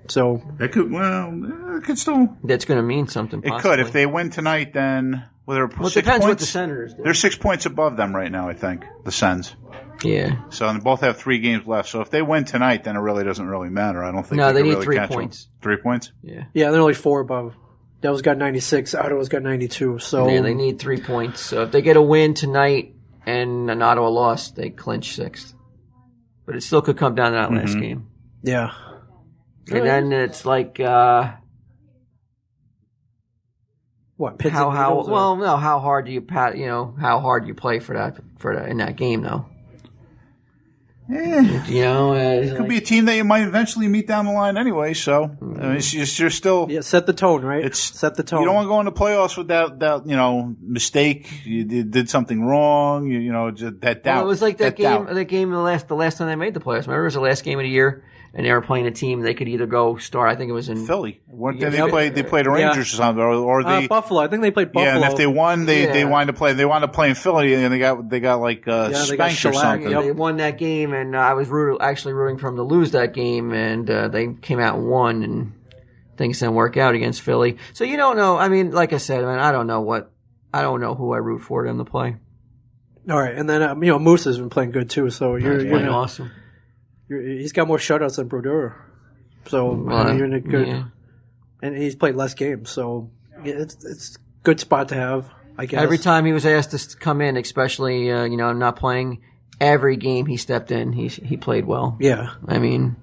So It could still. That's going to mean something. It Possibly. could. If they win tonight, then Well, it 6 depends points. what the Senators do. They're 6 points above them right now, I think, the Sens. Yeah. So they both have 3 games left. So if they win tonight, then it really doesn't really matter. I don't think. No, they can need really 3 catch them. points. 3 points. Yeah. yeah, they're only 4 above. Devils got 96. Ottawa's got 92. So Yeah, they need 3 points. So if they get a win tonight and an Ottawa loss, they clinch 6th. But it still could come down to that last game. yeah. And then it's like What? Pins how and needles, or- well no how hard do you how hard you play for that in that game though. It could be a team that you might eventually meet down the line anyway. So I mean, it's just, you're still. Yeah, set the tone, right? It's set the tone. You don't want to go into playoffs with that mistake. You did something wrong. Just that doubt. Well, it was like that game. doubt. That game the last time they made the playoffs. Remember, it was the last game of the year, and they were playing a team they could either go start. I think it was in Philly. Yeah, They played the Rangers or something, or the Buffalo. I think they played Buffalo. Yeah, and if they won, they Yeah. wind up playing. They wound up playing Philly, and they got they got spanked or shellacked, something. yep. They won that game, and I was actually rooting for them to lose that game, and they came out and won, and things didn't work out against Philly. So you don't know. I mean, like I said, I don't know who I root for them to play. All right, and then Moose has been playing good too. So you're Playing gonna- awesome. he's got more shutouts than Brodeur. So you're in a good, yeah. and he's played less games. So yeah, it's a good spot to have, I guess. Every time he was asked to come in, especially not playing every game he stepped in, he played well. Yeah, I mean,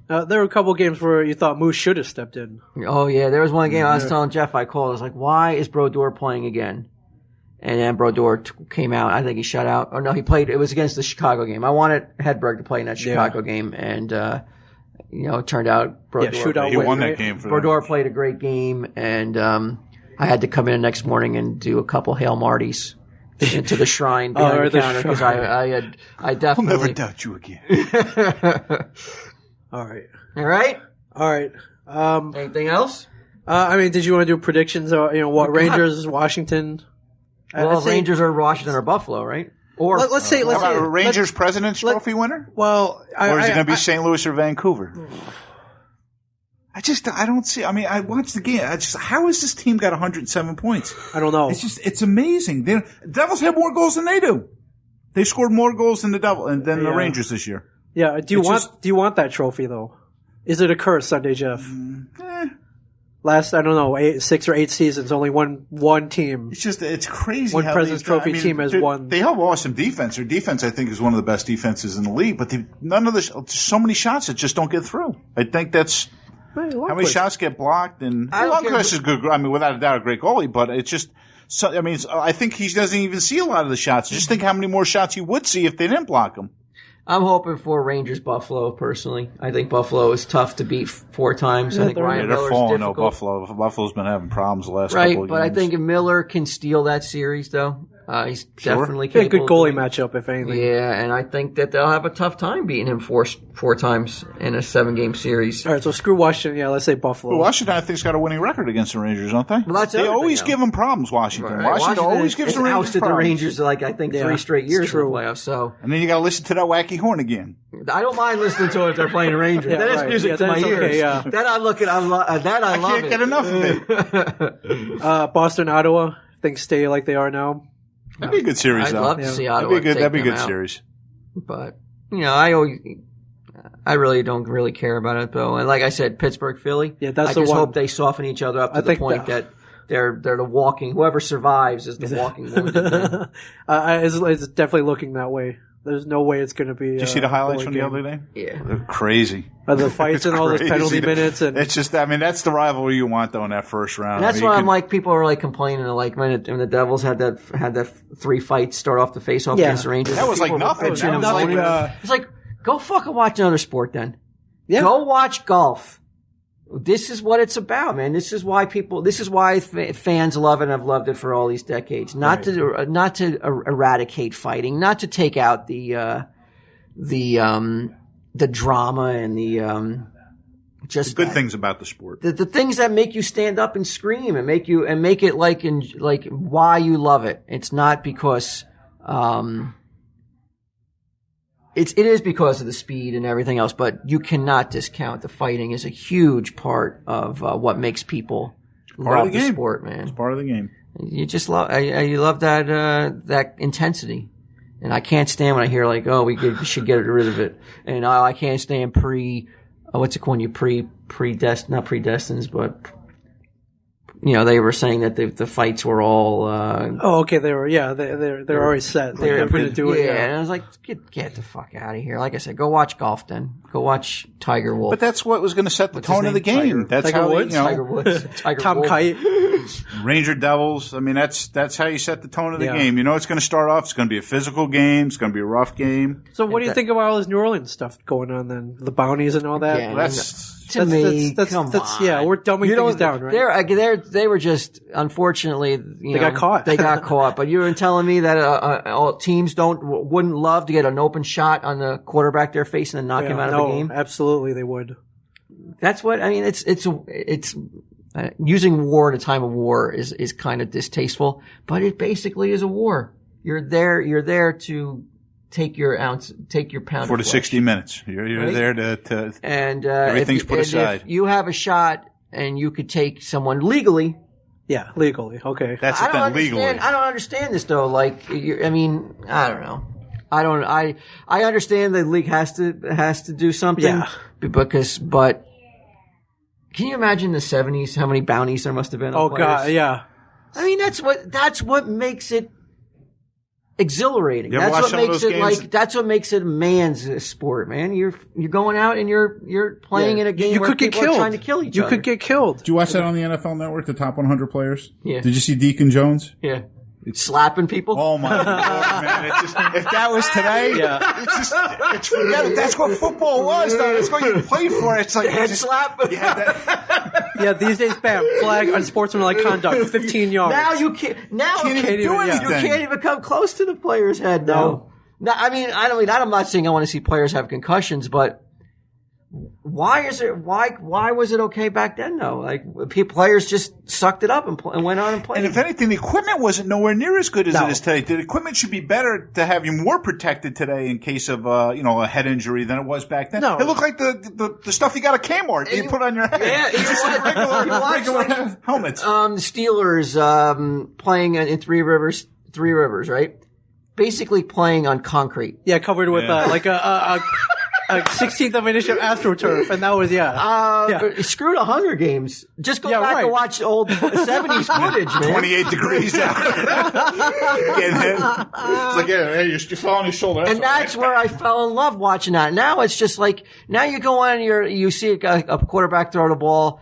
there were a couple games where you thought Moose should have stepped in. oh yeah, there was one game I was telling Jeff. I called. I was like, "Why is Brodeur playing again?" And then Brodeur came out. I think he shut out. Or no, he played. It was against the Chicago game. I wanted Hedberg to play in that Chicago game, and it turned out Brodeur. shootout He win, won right? that game for them. Brodeur played a great game, and I had to come in the next morning and do a couple Hail Martys into the shrine behind or the the counter because shrine. I I'll definitely. never doubt you again. All right, All right. all right. Anything else? I mean, did you want to do predictions? Or what God. Rangers, Washington? Well, I'd say- Rangers are Washington or Buffalo, right? Or Let's say. How Let's about say. Rangers President's Trophy winner? Well, Or is it going to be I- St. Louis or Vancouver? I don't see. I mean, I watched the game. How has this team got 107 points? I don't know. It's amazing. The Devils have more goals than they do. They scored more goals than the Yeah. Rangers this year. Yeah. Do you want that trophy though? Is it a curse, Sunday Jeff? Last, I don't know, 6 or 8 seasons, only one team. It's crazy. One how President's Trophy team has won. They have awesome defense. Their defense, I think, is one of the best defenses in the league. But so many shots that just don't get through. I think that's how many shots get blocked. And I don't care Lundqvist is good. I mean, without a doubt, a great goalie. But it's just. So, I mean, I think he doesn't even see a lot of the shots. Just think how many more shots he would see if they didn't block him. I'm hoping for Rangers Buffalo personally. I think Buffalo is tough to beat 4 times. I think Ryan They're Miller's falling. No, difficult. Buffalo's been having problems the last Right, couple of but games. I think if Miller can steal that series, though, He's definitely Be a capable. good goalie of doing- matchup, if anything. Yeah, and I think that they'll have a tough time beating him four times in a 7-game series. All right, so screw Washington. Yeah, let's say Buffalo. Well, Washington, I think, has got a winning record against the Rangers, don't they? Well, that's they everything, always though. give them problems, Washington. Right. Washington always gives has the Rangers ousted problems. the Rangers like I think Yeah, 3 straight years it's in the true. playoffs. So And then you got to listen to that wacky horn again. I don't mind listening to it if they're playing the Rangers. Yeah, that is right. music Yeah, to my that's ears. okay, yeah. That I look at. I love Can't it. get enough of it. Boston, Ottawa. Things stay like they are now. That'd be a good series, I'd though. love to see Ottawa That'd be a take good them out. series. But I really don't really care about it though. And like I said, Pittsburgh, Philly. Yeah, that's I the just one. hope they soften each other up to I the think point that they're the walking. Whoever survives is the walking wounded man. It's definitely looking that way. There's no way it's going to be. Did you see the highlights from the other day? Yeah. They're crazy. The fights and all those Crazy. penalty minutes and It's just, I mean, that's the rivalry you want, though, in that first round. And that's I mean, why you I'm could- like, people are like complaining like when the Devils had that 3 fights start off the face off Yeah. against the Rangers. That was like People were nothing. bitching That and was like, moaning. It's like, go fucking watch another sport then. Yeah. Go watch golf. This is what it's about, man. This is why fans love it and have loved it for all these decades. Not to eradicate fighting, not to take out the drama and the just good things about the sport. the things that make you stand up and scream and make it like why you love it. It's not because it is because of the speed and everything else, but you cannot discount the fighting is a huge part of what makes people part of love the the game. sport, man. It's part of the game. You just love you love that intensity. And I can't stand when I hear like, oh, we should get rid of it. And I can't stand what's it called? You not predestines, but they were saying that the fights were all. okay, they're already set. Like, they're going to do it. Yeah, and I was like, get the fuck out of here. Like I said, go watch golf then. Go watch Tiger Woods. But that's what was going to set the What's his tone of the name? game. That's Tiger how they, Woods? Tiger Woods. Tiger Tom Wolf. Kite. Ranger Devils. I mean, that's how you set the tone of the Yeah. game. You know, it's going to start off. It's going to be a physical game. It's going to be a rough game. So what do you think about all this New Orleans stuff going on then? The bounties and all that? Yeah, That's To me, that's come on. yeah, we're dumbing things down, right? They were just, unfortunately, they got caught. They got caught. But you were telling me that all teams wouldn't love to get an open shot on the quarterback they're facing and knock him out of the game. Absolutely, they would. That's what I mean. It's using war in a time of war is kind of distasteful, but it basically is a war. You're there to take your pound for of the flesh. 60 minutes. You're Right? there to And everything's put aside. If you have a shot and you could take someone legally. Yeah, legally. Okay. That's the thing, legally. I don't understand this though. Like, I mean, I don't know. I understand the league has to do something. Yeah. But can you imagine the 70s? How many bounties there must have been? On Oh players? god, yeah. I mean, that's what makes it exhilarating. You ever That's watch what some of makes those it games? like. That's what makes it a man's sport, man. You're going out and you're playing in a game You where could get people are killed. trying to kill each You other. could get killed. Did you watch that on the NFL Network, the top 100 players? Yeah. Did you see Deacon Jones? Yeah. Slapping people. Oh my God, man! It's just, if that was today, it's forget it. That's what football was, though. That's what you played for. It's like Head slap. Yeah, these days, bam, flag unsportsmanlike conduct, 15 yards. Now you can't. Now Can't you even do You anything. can't even come close to the player's head. No. I mean, I'm not saying I want to see players have concussions, but why was it okay back then though? Like players just sucked it up and went on and played. And if anything, the equipment wasn't nowhere near as good as No. it is today. The equipment should be better to have you more protected today in case of a head injury than it was back then. No. It looked like the stuff you got at Kmart that you put on your head. Yeah, It's just like regular helmets. the Steelers playing in Three Rivers, right? Basically playing on concrete. Yeah, covered with Yeah. like a 16th of an inch of AstroTurf, and that was But screw the Hunger Games. Just go Yeah, back right. and watch old 70s footage, man. 28 degrees out. Getting hit. It's like, yeah, you fall on your shoulder. And that's where I fell in love watching that. Now it's just like, now you go on and you see a quarterback throw the ball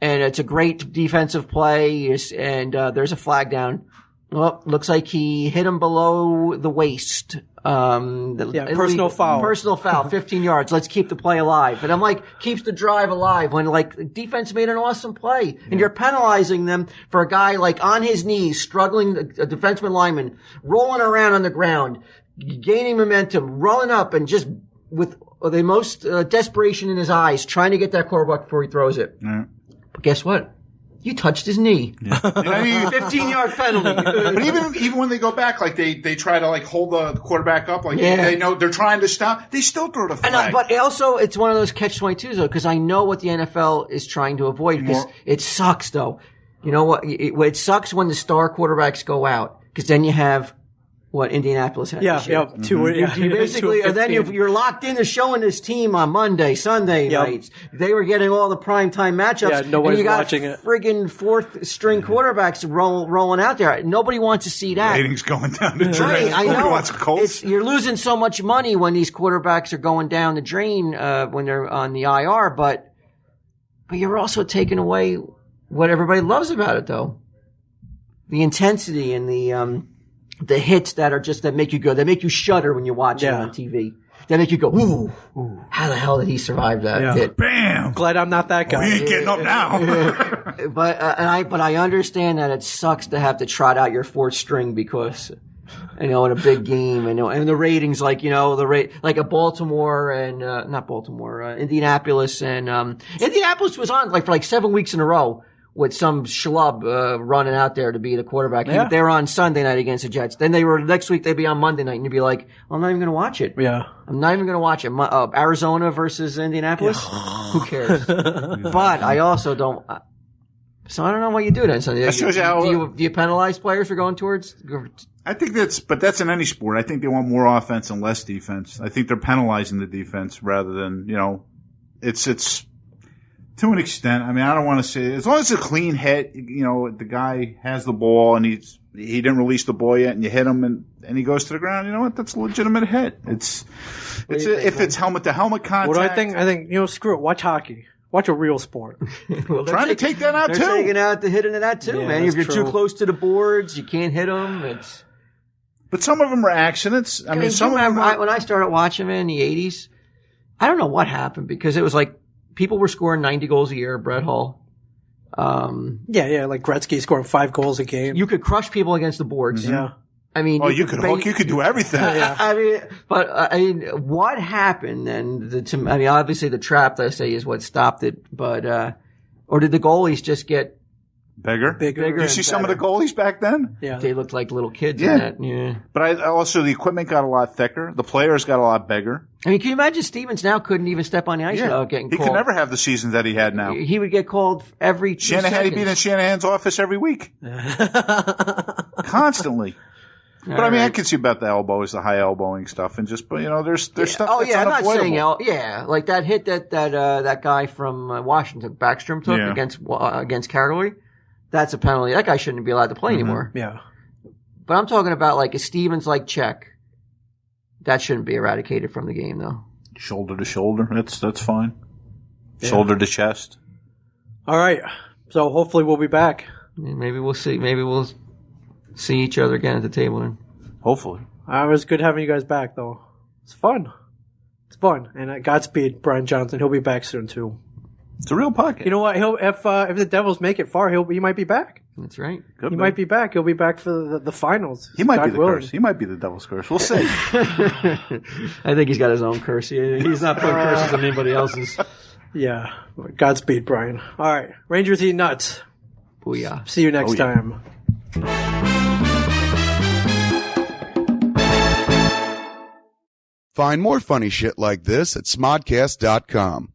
and it's a great defensive play and there's a flag down. Well, looks like he hit him below the waist. Personal foul. Personal foul, 15 yards. Let's keep the play alive. And I'm like, keeps the drive alive when like defense made an awesome play. And you're penalizing them for a guy like on his knees, struggling, a defenseman lineman, rolling around on the ground, gaining momentum, rolling up and just with the most desperation in his eyes, trying to get that quarterback before he throws it. Mm. But guess what? You touched his knee. You know what I mean? 15-yard penalty. But even when they go back, like they try to like hold the quarterback up, like they know they're trying to stop, they still throw the flag. But also, it's one of those catch-22s though, because I know what the NFL is trying to avoid. Because it sucks though. You know what? It sucks when the star quarterbacks go out, because then you have what Indianapolis had. Yeah, this year. You basically, and then you're locked into showing this team on Monday, Sunday nights. They were getting all the primetime matchups. Yeah, nobody's and you got watching it. Friggin' fourth string quarterbacks rolling out there. Nobody wants to see that. Ratings going down the drain. Right, I know. Wants Colts. You're losing so much money when these quarterbacks are going down the drain when they're on the IR, but you're also taking away what everybody loves about it, though. The intensity and the hits that make you go, that make you shudder when you watch it on TV. That make you go, ooh, how the hell did he survive that hit? Bam! Glad I'm not that guy. He ain't getting up now. But I understand that it sucks to have to trot out your fourth string because, in a big game, and the ratings, like a Baltimore and not Baltimore, Indianapolis, and Indianapolis was on like for like 7 weeks in a row with some schlub running out there to be the quarterback. Yeah. They were on Sunday night against the Jets. Then next week they'd be on Monday night, and you'd be like, well, I'm not even going to watch it. Yeah. I'm not even going to watch it. Arizona versus Indianapolis? Who cares? But I also don't. So I don't know what you do then. So That shows you how- do you penalize players for going towards? I think that's in any sport. I think they want more offense and less defense. I think they're penalizing the defense rather than, it's to an extent. I mean, I don't want to say, as long as it's a clean hit, the guy has the ball and he didn't release the ball yet and you hit him and he goes to the ground, you know what? That's a legitimate hit. If it's helmet to helmet contact. What do I think? I think, screw it. Watch hockey. Watch a real sport. Well, trying to take that out they're too. They're taking out the hit into that too, Yeah, man. If you're that's too true. close to the boards, you can't hit them. But some of them are accidents. I mean, some of them are, when I started watching them in the 80s, I don't know what happened because it was like people were scoring 90 goals a year, Brett Hull. Yeah, like Gretzky scoring 5 goals a game. You could crush people against the boards. Yeah. I mean, you could hook, you could do everything. I mean, what happened then? Obviously the trap, I say, is what stopped it, but, or did the goalies just get Bigger. Bigger You see and some of the better. goalies back then? Yeah. they looked like little kids Yeah. in that? Yeah. But also the equipment got a lot thicker. The players got a lot bigger. I mean, can you imagine Stevens now couldn't even step on the ice without getting He called? could never have the season that he had now. He would get called every 2 Shanahan, he'd be in seconds. Shanahan's office every week. Constantly. But I mean, I can see about the elbows, the high elbowing stuff, and just, there's stuff Oh that's yeah, I'm not unavoidable. saying like that hit that guy from Washington, Backstrom took Yeah. against Caroline. That's a penalty. That guy shouldn't be allowed to play anymore. Yeah. But I'm talking about like a Stevens like check. That shouldn't be eradicated from the game though. Shoulder to shoulder, that's fine. Shoulder to chest. All right. So hopefully we'll be back. Maybe we'll see. Maybe we'll see each other again at the table. Then. Hopefully. It was good having you guys back, though. It's fun. It's fun. And Godspeed, Brian Johnson. He'll be back soon, too. It's a real podcast. You know what? If the Devils make it far, he might be back. That's right. Could He be. might be back. He'll be back for the finals. He might God be the willing. curse. He might be the devil's curse. We'll see. I think he's got his own curse. He's not putting curses on anybody else's. Yeah. Godspeed, Brian. All right. Rangers eat nuts. Booyah. See you next time. Find more funny shit like this at smodcast.com.